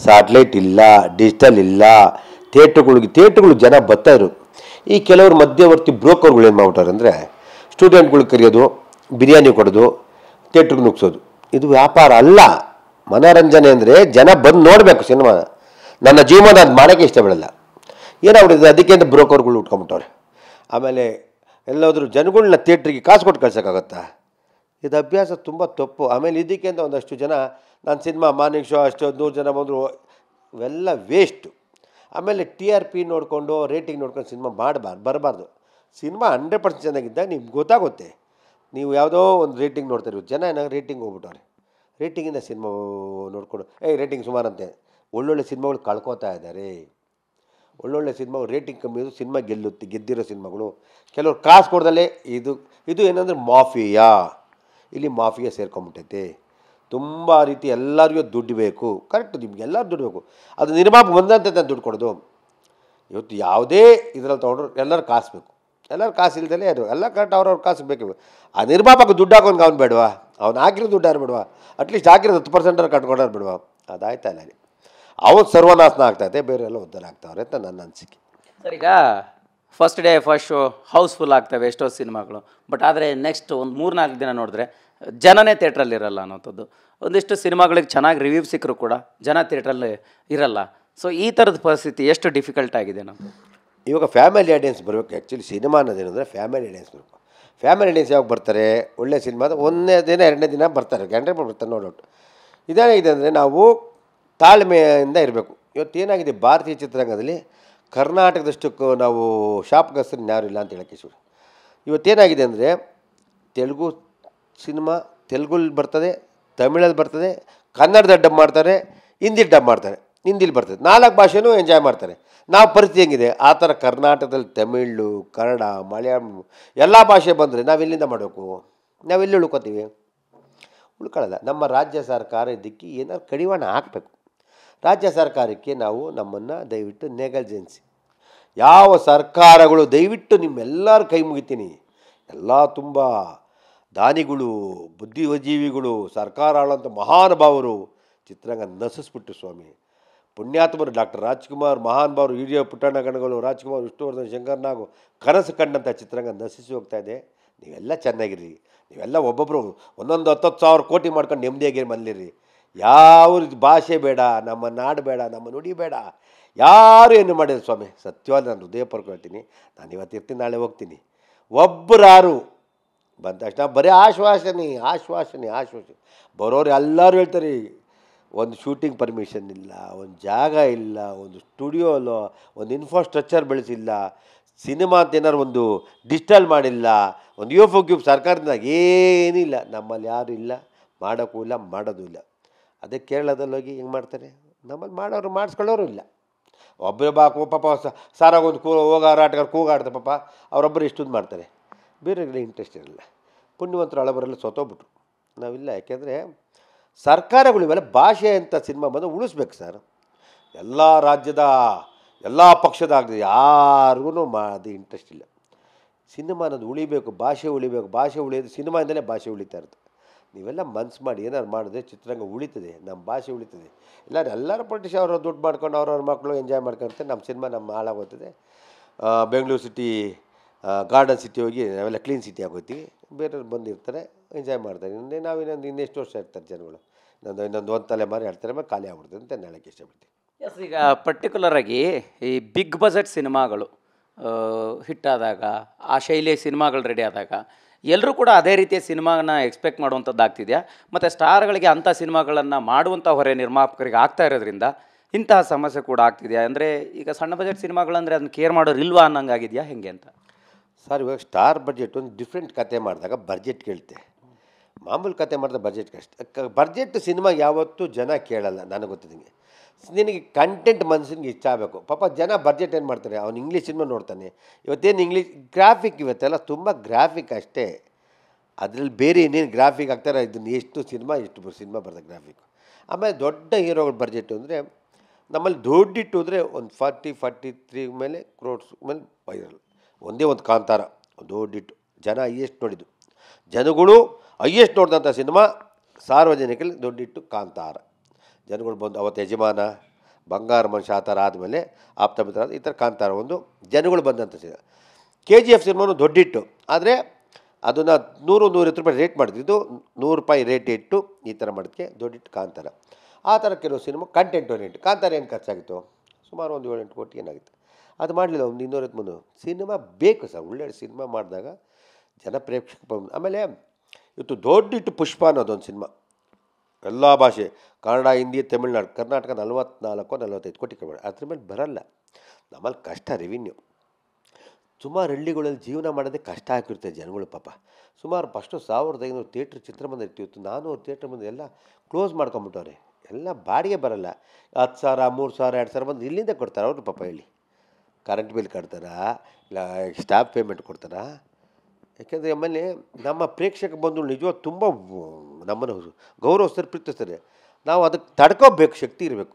Satellite ಇಲ್ಲ, digital ಇಲ್ಲ, ಥಿಯೇಟ್ರುಗಳು ಜನ ಬರ್ತಾಯಿದ್ರು. ಈ ಕೆಲವರು ಮಧ್ಯವರ್ತಿ ಬ್ರೋಕರ್ಗಳು ಏನು ಮಾಡ್ಬಿಟ್ಟಾರೆ ಅಂದರೆ ಸ್ಟೂಡೆಂಟ್ಗಳು ಕರೆಯೋದು, ಬಿರಿಯಾನಿ ಕೊಡೋದು, ಥಿಯೇಟ್ರಿಗೆ ನುಗ್ಸೋದು. ಇದು ವ್ಯಾಪಾರ ಅಲ್ಲ. ಮನೋರಂಜನೆ ಅಂದರೆ ಜನ ಬಂದು ನೋಡಬೇಕು ಸಿನಿಮಾ. ನನ್ನ ಜೀವನ ಅದು ಮಾಡೋಕ್ಕೆ ಇಷ್ಟಪಡಲ್ಲ. ಏನಾಗ್ಬಿಟ್ಟಿದೆ ಅದಕ್ಕೆ ಅಂತ ಬ್ರೋಕರ್ಗಳು ಉಟ್ಕೊಂಬಿಟ್ಟವ್ರೆ. ಆಮೇಲೆ ಎಲ್ಲಾದರೂ ಜನಗಳನ್ನ ಥಿಯೇಟ್ರಿಗೆ ಕಾಸು ಕೊಟ್ಟು ಕಳ್ಸೋಕ್ಕಾಗತ್ತಾ? ಇದು ಅಭ್ಯಾಸ ತುಂಬ ತಪ್ಪು. ಆಮೇಲೆ ಇದಕ್ಕೆ ಅಂತ ಒಂದಷ್ಟು ಜನ ನಾನು ಸಿನಿಮಾ ಮಾರ್ನಿಂಗ್ ಶೋ ಅಷ್ಟು 100 ಜನ ಬಂದರು, ಇವೆಲ್ಲ ವೇಸ್ಟು. ಆಮೇಲೆ TRP ನೋಡಿಕೊಂಡು ರೇಟಿಂಗ್ ನೋಡ್ಕೊಂಡು ಸಿನಿಮಾ ಬರಬಾರ್ದು. ಸಿನಿಮಾ 100% ಚೆನ್ನಾಗಿದ್ದಾಗ ನಿಮ್ಗೆ ಗೊತ್ತಾಗುತ್ತೆ. ನೀವು ಯಾವುದೋ ಒಂದು ರೇಟಿಂಗ್ ನೋಡ್ತಾರೆ, ಜನ ಏನಾಗ ರೇಟಿಂಗ್ ಹೋಗ್ಬಿಟ್ಟವ್ರೆ. ರೇಟಿಂಗಿಂದ ಸಿನಿಮಾ ನೋಡಿಕೊಂಡು ರೇಟಿಂಗ್ ಸುಮಾರಂತೆ. ಒಳ್ಳೊಳ್ಳೆ ಸಿನಿಮಾಗಳು ಕಳ್ಕೊತಾ ಇದ್ದಾರೆ. ಒಳ್ಳೊಳ್ಳೆ ಸಿನಿಮಾಗಳು ರೇಟಿಂಗ್ ಕಮ್ಮಿ ಇದ್ದು ಸಿನಿಮಾ ಗೆದ್ದಿರೋ ಸಿನಿಮಾಗಳು ಕೆಲವ್ರು ಕಾಸು ಕೊಡ್ದಲ್ಲೇ ಇದು ಏನಂದರೆ ಮಾಫಿಯಾ. ಇಲ್ಲಿ ಮಾಫಿಯಾ ಸೇರ್ಕೊಂಬಿಟ್ಟೈತೆ. ತುಂಬ ರೀತಿ ಎಲ್ಲರಿಗೂ ದುಡ್ಡು ಬೇಕು. ಕರೆಕ್ಟು, ನಿಮ್ಗೆ ಎಲ್ಲರೂ ದುಡ್ಡು ಬೇಕು. ಅದು ನಿರ್ಮಾಪಕ ಬಂದಂತೆ ನಾನು ದುಡ್ಡು ಕೊಡೋದು. ಇವತ್ತು ಯಾವುದೇ ಇದರಲ್ಲಿ ತೊಗೊಂಡ್ರು ಎಲ್ಲರೂ ಕಾಸು ಬೇಕು. ಎಲ್ಲರೂ ಕಾಸು ಇಲ್ದಲೇ ಅದು ಎಲ್ಲ ಕರೆಕ್ಟ್ ಅವ್ರವ್ರ ಕಾಸು ಬೇಕು. ಆ ನಿರ್ಮಾಪಕ ದುಡ್ಡು ಹಾಕೋನ್ಗೆ ಅವ್ನು ಬೇಡವಾ? ಅವ್ನು ಹಾಕಿರೋ ದುಡ್ಡು ಯಾರು ಬೇಡವಾ? ಅಟ್ಲೀಸ್ಟ್ ಹಾಕಿರೋದು 10% ಕಟ್ಕೊಂಡಾರು ಬೇಡವಾ? ಅದಾಯ್ತಾ ಇಲ್ಲ. ಅವನು ಸರ್ವನಾಶನ ಆಗ್ತಾಯಿದೆ, ಬೇರೆಲ್ಲ ಉದ್ಧಾರ ಆಗ್ತಾವ್ರೆ ಅಂತ ನನ್ನ ಅನಿಸಿಕೆ. ಸರ್, ಈಗ first day first show house full ಆಗ್ತವೆ ಎಷ್ಟೋ ಸಿನಿಮಾಗಳು. ಬಟ್ ಆದರೆ ನೆಕ್ಸ್ಟ್ ಒಂದು 3-4 ದಿನ ನೋಡಿದ್ರೆ ಜನನೇ ಥಿಯೇಟ್ರಲ್ಲಿರಲ್ಲ ಅನ್ನೋಂಥದ್ದು. ಒಂದಿಷ್ಟು ಸಿನಿಮಾಗಳಿಗೆ ಚೆನ್ನಾಗಿ ರಿವ್ಯೂ ಸಿಕ್ಕರೂ ಕೂಡ ಜನ ಥಿಯೇಟ್ರಲ್ಲಿ ಇರಲ್ಲ. ಸೊ ಈ ಥರದ ಪರಿಸ್ಥಿತಿ ಎಷ್ಟು ಡಿಫಿಕಲ್ಟ್ ಆಗಿದೆ ನಮ್ಮದು. ಇವಾಗ ಫ್ಯಾಮಿಲಿ ಆಡಿಯನ್ಸ್ ಬರಬೇಕು. ಆ್ಯಕ್ಚುಲಿ ಸಿನಿಮಾ ಅನ್ನೋದೇನೆಂದರೆ ಫ್ಯಾಮಿಲಿ ಆಡಿಯನ್ಸ್ ಬರಬೇಕು. ಫ್ಯಾಮಿಲಿ ಆಡಿಯನ್ಸ್ ಯಾವಾಗ ಬರ್ತಾರೆ? ಒಳ್ಳೆ ಸಿನಿಮಾದ 1ನೇ ದಿನ 2ನೇ ದಿನ ಬರ್ತಾರೆ, ಗಂಟೆ ಬರ್ತಾರೆ ನೋಡೋಟ್ಟು. ಇದೇನಾಗಿದೆ ಅಂದರೆ ನಾವು ತಾಳ್ಮೆಯಿಂದ ಇರಬೇಕು. ಇವತ್ತೇನಾಗಿದೆ ಭಾರತೀಯ ಚಿತ್ರರಂಗದಲ್ಲಿ ಕರ್ನಾಟಕದಷ್ಟಕ್ಕೂ ನಾವು ಶಾಪ್ಗಸ್ತರು ಯಾರು ಇಲ್ಲ ಅಂತ ಹೇಳೋಕ್ಕೆ ಶುರು. ಇವತ್ತೇನಾಗಿದೆ ಅಂದರೆ ತೆಲುಗು ಸಿನಿಮಾ ತೆಲುಗಲ್ಲಿ ಬರ್ತದೆ, ತಮಿಳಲ್ಲಿ ಬರ್ತದೆ, ಕನ್ನಡದಲ್ಲಿ ಡಬ್ ಮಾಡ್ತಾರೆ, ಹಿಂದಿಲಿ ಡಬ್ ಮಾಡ್ತಾರೆ, ಹಿಂದಿಲಿ ಬರ್ತದೆ, 4 ಭಾಷೆನೂ ಎಂಜಾಯ್ ಮಾಡ್ತಾರೆ. ನಾವು ಪರಿಸ್ಥಿತಿ ಹೆಂಗಿದೆ ಆ ಥರ ಕರ್ನಾಟಕದಲ್ಲಿ ತಮಿಳು, ಕನ್ನಡ, ಮಲಯಾಳಂ ಎಲ್ಲ ಭಾಷೆ ಬಂದರೆ ನಾವೆಲ್ಲಿಂದ ಮಾಡಬೇಕು? ನಾವೆಲ್ಲಿ ಉಳ್ಕೋತೀವಿ? ಉಳ್ಕೊಳ್ಳಲ್ಲ. ನಮ್ಮ ರಾಜ್ಯ ಸರ್ಕಾರ ಇದಕ್ಕೆ ಏನಾದ್ರು ಕಡಿವಾಣ ಹಾಕಬೇಕು. ರಾಜ್ಯ ಸರ್ಕಾರಕ್ಕೆ ನಾವು ನಮ್ಮನ್ನು ದಯವಿಟ್ಟು ನೆಗಲ್ಜೆನ್ಸಿ ಯಾವ ಸರ್ಕಾರಗಳು ದಯವಿಟ್ಟು ನಿಮ್ಮೆಲ್ಲರ ಕೈ ಮುಗಿತೀನಿ. ಎಲ್ಲ ತುಂಬ ದಾನಿಗಳು, ಬುದ್ಧಿಜೀವಿಗಳು, ಸರ್ಕಾರ ಆಳುವಂಥ ಮಹಾನುಭಾವರು ಚಿತ್ರರಂಗ ನಶಿಸ್ಬಿಟ್ಟು ಸ್ವಾಮಿ. ಪುಣ್ಯಾತ್ಮರು ಡಾಕ್ಟರ್ ರಾಜ್ಕುಮಾರ್, ಮಹಾನುಭಾವರು, ಹಿರಿಯ ಪುಟ್ಟಣ್ಣ ಗಣಗಳು, ರಾಜ್ಕುಮಾರ್, ವಿಷ್ಣುವರ್ಧನ್, ಶಂಕರ್ನಾಗು ಕನಸು ಕಂಡಂಥ ಚಿತ್ರರಂಗ ನಶಿಸಿ ಹೋಗ್ತಾ ಇದೆ. ನೀವೆಲ್ಲ ಚೆನ್ನಾಗಿರಿ. ನೀವೆಲ್ಲ ಒಬ್ಬೊಬ್ಬರು 10,000 ಕೋಟಿ ಮಾಡ್ಕೊಂಡು ನೆಮ್ಮದಿಯಾಗಿ ಮನೇಲಿರಿ. ಯಾವ ಭಾಷೆ ಬೇಡ, ನಮ್ಮ ನಾಡು ಬೇಡ, ನಮ್ಮ ನುಡಿ ಬೇಡ, ಯಾರು ಏನು ಮಾಡಿದ್ರು ಸ್ವಾಮಿ. ಸತ್ಯವಾಗಿ ನಾನು ಹೃದಯಪೂರ್ವಕ ಹೇಳ್ತೀನಿ. ನಾನು ಇವತ್ತು ಇರ್ತೀನಿ, ನಾಳೆ ಹೋಗ್ತೀನಿ. ಒಬ್ಬರಾರು ಬಂದ ತಕ್ಷಣ ಬರೀ ಆಶ್ವಾಸನೆ. ಬರೋರು ಎಲ್ಲರೂ ಹೇಳ್ತಾರೆ ಒಂದು ಶೂಟಿಂಗ್ ಪರ್ಮಿಷನ್ ಇಲ್ಲ, ಒಂದು ಜಾಗ ಇಲ್ಲ, ಒಂದು ಸ್ಟುಡಿಯೋ ಇಲ್ಲ, ಒಂದು ಇನ್ಫ್ರಾಸ್ಟ್ರಕ್ಚರ್ ಬೆಳೆಸಿಲ್ಲ, ಸಿನಿಮಾ ಅಂತ ಏನಾರು ಒಂದು ಡಿಜಿಟಲ್ ಮಾಡಿಲ್ಲ, ಒಂದು UFO ಸರ್ಕಾರದಿಂದ ಏನಿಲ್ಲ. ನಮ್ಮಲ್ಲಿ ಯಾರು ಇಲ್ಲ, ಮಾಡೋಕ್ಕೂ ಇಲ್ಲ, ಮಾಡೋದು ಇಲ್ಲ. ಅದೇ ಕೇರಳದಲ್ಲಿ ಹೋಗಿ ಹೆಂಗೆ ಮಾಡ್ತಾರೆ? ನಮ್ಮಲ್ಲಿ ಮಾಡೋರು ಮಾಡಿಸ್ಕೊಳ್ಳೋರು ಇಲ್ಲ. ಒಬ್ಬರು ಪಾಪ ಸಾರಾಗೊಂದು ಹೋಗಾರಾಟಗಾರ ಕೂಗಾಡ್ತಾರೆ ಪಾಪ, ಅವರೊಬ್ಬರು ಇಷ್ಟೊಂದು ಮಾಡ್ತಾರೆ. ಬೇರೆಯವರಿಗೆ ಇಂಟ್ರೆಸ್ಟ್ ಇರಲ್ಲ. ಪುಣ್ಯವಂತರು ಹಳಬರೆಲ್ಲ ಸತ್ತೋಗ್ಬಿಟ್ರು. ನಾವಿಲ್ಲ. ಯಾಕೆಂದರೆ ಸರ್ಕಾರಗಳು ಇವೆಲ್ಲ ಭಾಷೆ ಅಂತ ಸಿನಿಮಾ ಬಂದು ಉಳಿಸ್ಬೇಕು ಸರ್. ಎಲ್ಲ ರಾಜ್ಯದ ಎಲ್ಲ ಪಕ್ಷದ ಆಗಲಿ ಯಾರಿಗೂ ಅದು ಇಂಟ್ರೆಸ್ಟ್ ಇಲ್ಲ. ಸಿನಿಮಾ ಅನ್ನೋದು ಉಳಿಬೇಕು, ಭಾಷೆ ಉಳಿಬೇಕು. ಭಾಷೆ ಉಳಿಯೋದು ಸಿನಿಮಾಯಿಂದಲೇ ಭಾಷೆ ಉಳಿತಾ ಇರುತ್ತೆ. ನೀವೆಲ್ಲ ಮನ್ಸು ಮಾಡಿ ಏನಾದ್ರು ಮಾಡಿದ್ರೆ ಚಿತ್ರರಂಗ ಉಳಿತದೆ, ನಮ್ಮ ಭಾಷೆ ಉಳಿತದೆ. ಎಲ್ಲರೂ ಪೊಲಿಟಿಷನ್ ಅವರು ದುಡ್ಡು ಮಾಡ್ಕೊಂಡು ಅವ್ರವ್ರ ಮಕ್ಕಳು ಎಂಜಾಯ್ ಮಾಡ್ಕೊಳ್ತಾರೆ. ನಮ್ಮ ಸಿನಿಮಾ ನಮ್ಮ ಹಾಳಾಗೋಗ್ತದೆ. ಬೆಂಗಳೂರು ಸಿಟಿ, ಗಾರ್ಡನ್ ಸಿಟಿ ಹೋಗಿ ನಾವೆಲ್ಲ ಕ್ಲೀನ್ ಸಿಟಿ ಆಗೋಗ್ತೀವಿ. ಬೇರೆಯವ್ರು ಬಂದಿರ್ತಾರೆ, ಎಂಜಾಯ್ ಮಾಡ್ತಾರೆ. ಇನ್ನೆಷ್ಟು ವರ್ಷ ಇರ್ತಾರೆ ಜನಗಳು? ಇನ್ನೊಂದು 1 ತಲೆಮಾರು 2 ತಲೆಮಾರು ಖಾಲಿ ಆಗ್ಬಿಡ್ತದೆ ಅಂತ ನಾನು ಹೇಳೋಕ್ಕೆ ಇಷ್ಟಪಡ್ತೀನಿ. ಎಸ್, ಈಗ ಪರ್ಟಿಕ್ಯುಲರಾಗಿ ಈ ಬಿಗ್ ಬಜೆಟ್ ಸಿನಿಮಾಗಳು ಹಿಟ್ಟಾದಾಗ, ಆ ಶೈಲಿಯ ಸಿನಿಮಾಗಳು ರೆಡಿ ಆದಾಗ ಎಲ್ಲರೂ ಕೂಡ ಅದೇ ರೀತಿಯ ಸಿನಿಮಾನ ಎಕ್ಸ್ಪೆಕ್ಟ್ ಮಾಡುವಂಥದ್ದು ಆಗ್ತಿದೆಯಾ? ಮತ್ತು ಸ್ಟಾರ್ಗಳಿಗೆ ಅಂಥ ಸಿನಿಮಾಗಳನ್ನು ಮಾಡುವಂಥ ಹೊರೆ ನಿರ್ಮಾಪಕರಿಗೆ ಆಗ್ತಾ ಇರೋದ್ರಿಂದ ಇಂತಹ ಸಮಸ್ಯೆ ಕೂಡ ಆಗ್ತಿದೆಯಾ? ಅಂದರೆ ಈಗ ಸಣ್ಣ ಬಜೆಟ್ ಸಿನಿಮಾಗಳಂದರೆ ಅದನ್ನು ಕೇರ್ ಮಾಡೋರು ಇಲ್ವಾ ಅನ್ನೋಂಗಾಗಿದೆಯಾ, ಹೆಂಗೆ ಅಂತ? ಸರ್, ಇವಾಗ ಸ್ಟಾರ್ ಬಜೆಟ್ ಒಂದು ಡಿಫ್ರೆಂಟ್ ಕತೆ ಮಾಡಿದಾಗ ಬಜೆಟ್ ಕೇಳುತ್ತೆ. ಮಾಮೂಲು ಕತೆ ಮಾಡಿದ್ರೆ ಬಜೆಟ್ ಕಷ್ಟ. ಬಜೆಟ್ ಸಿನಿಮಾ ಯಾವತ್ತೂ ಜನ ಕೇಳಲ್ಲ. ನನಗೆ ಗೊತ್ತಿದ್ದಂಗೆ ನಿನಗೆ ಕಂಟೆಂಟ್ ಮನ್ಸಿಗೆ ಇಷ್ಟ ಆಗಬೇಕು. ಪಾಪ ಜನ ಬಜೆಟ್ ಏನು ಮಾಡ್ತಾರೆ, ಅವ್ನು ಇಂಗ್ಲೀಷ್ ಸಿನಿಮಾ ನೋಡ್ತಾನೆ. ಇವತ್ತೇನು ಇಂಗ್ಲೀಷ್ ಗ್ರಾಫಿಕ್, ಇವತ್ತೆಲ್ಲ ತುಂಬ ಗ್ರಾಫಿಕ್ ಅಷ್ಟೇ. ಅದರಲ್ಲಿ ಬೇರೆ ಇನ್ನೇನು ಗ್ರಾಫಿಕ್ ಆಗ್ತಾರೆ. ಇದನ್ನು ಎಷ್ಟು ಸಿನಿಮಾ ಬರ್ತದೆ ಗ್ರಾಫಿಕ್. ಆಮೇಲೆ ದೊಡ್ಡ ಹೀರೋಗಳ ಬಜೆಟ್ ಅಂದರೆ ನಮ್ಮಲ್ಲಿ ದೊಡ್ಡಿಟ್ಟು ಅಂದರೆ ಒಂದು 40-43 ಮೇಲೆ ಕ್ರೋಡ್ಸ್ ಮೇಲೆ ವೈರಲ್. ಒಂದೇ ಒಂದು ಕಾಂತಾರ ದೊಡ್ಡಿಟ್ಟು ಜನ ಹೈಯೆಸ್ಟ್ ನೋಡಿದ್ದು. ಜನಗಳು ಹೈಯೆಸ್ಟ್ ನೋಡಿದಂಥ ಸಿನಿಮಾ ಸಾರ್ವಜನಿಕರಲ್ಲಿ ದೊಡ್ಡಿಟ್ಟು ಕಾಂತಾರ. ಜನಗಳು ಬಂದು ಅವತ್ತು ಯಜಮಾನ, ಬಂಗಾರ ಮನುಷ್ಯ ಆ ಥರ ಆದಮೇಲೆ ಆಪ್ತ ಮಿತ್ರ ಈ ಥರ ಕಾಂತಾರ ಒಂದು ಜನಗಳು ಬಂದಂಥ ಸಿನಿಮಾ. KGF ಸಿನಿಮಾನು ದೊಡ್ಡಿಟ್ಟು, ಆದರೆ ಅದನ್ನು 100-150 ರೂಪಾಯಿ ರೇಟ್ ಮಾಡಿದ್ದು, 100 ರೂಪಾಯಿ ರೇಟ್ ಇಟ್ಟು ಈ ಥರ ಮಾಡೋದಕ್ಕೆ ದೊಡ್ಡಿಟ್ಟು ಕಾಂತಾರ. ಆ ಥರ ಕೆಲವು ಸಿನಿಮಾ ಕಂಟೆಂಟ್ ಓರಿಯೆಂಟ್. ಕಾಂತಾರ ಏನು ಖರ್ಚಾಗಿತ್ತು? ಸುಮಾರು ಒಂದು 7-8 ಕೋಟಿ ಏನಾಗಿತ್ತು. ಅದು ಮಾಡಲಿಲ್ಲ, ಒಂದು 200-300 ಸಿನಿಮಾ ಬೇಕು ಸರ್. ಒಳ್ಳೆಯ ಸಿನಿಮಾ ಮಾಡಿದಾಗ ಜನ ಪ್ರೇಕ್ಷಕ ಆಮೇಲೆ ಇವತ್ತು ದೊಡ್ಡಿಟ್ಟು ಪುಷ್ಪ ಅನ್ನೋದೊಂದು ಸಿನಿಮಾ, ಎಲ್ಲ ಭಾಷೆ ಕನ್ನಡ, ಹಿಂದಿ, ತಮಿಳ್ನಾಡು, ಕರ್ನಾಟಕ 44-45 ಕೋಟಿ ಕಮ್ಮಿ. ಅದ್ರ ಮೇಲೆ ಬರಲ್ಲ. ನಮ್ಮಲ್ಲಿ ಕಷ್ಟ ರೆವಿನ್ಯೂ. ಸುಮಾರು ಹಳ್ಳಿಗಳಲ್ಲಿ ಜೀವನ ಮಾಡೋದೇ ಕಷ್ಟ ಆಗಿರುತ್ತೆ ಜನಗಳು ಪಾಪ. ಸುಮಾರು ಫಸ್ಟು 1500 ಥಿಯೇಟ್ರ್ ಚಿತ್ರಮಂದಿರ ಇರ್ತಿತ್ತು, 400 ಥಿಯೇಟ್ರ್ ಮಂದಿರ ಎಲ್ಲ ಕ್ಲೋಸ್ ಮಾಡ್ಕೊಂಬಿಟ್ಟವ್ರೆ. ಎಲ್ಲ ಬಾಡಿಗೆ ಬರಲ್ಲ. 10,000, 3,000, 2,000 ಬಂದು ಇಲ್ಲಿಂದ ಕೊಡ್ತಾರೆ ಅವರು ಪಾಪ. ಹೇಳಿ, ಕರೆಂಟ್ ಬಿಲ್ ಕಟ್ತಾರಾ, ಇಲ್ಲ ಸ್ಟಾಫ್ ಪೇಮೆಂಟ್ ಕೊಡ್ತಾರಾ? ಯಾಕೆಂದರೆ ಆಮೇಲೆ ನಮ್ಮ ಪ್ರೇಕ್ಷಕ ಬಂಧುಗಳು ನಿಜವಾಗಿ ತುಂಬ ನಮ್ಮನ್ನು ಗೌರವಿಸ್ತಾರೆ, ಪ್ರೀತಿಸ್ತಾರೆ. ನಾವು ಅದಕ್ಕೆ ತಡ್ಕೋಬೇಕು, ಶಕ್ತಿ ಇರಬೇಕು.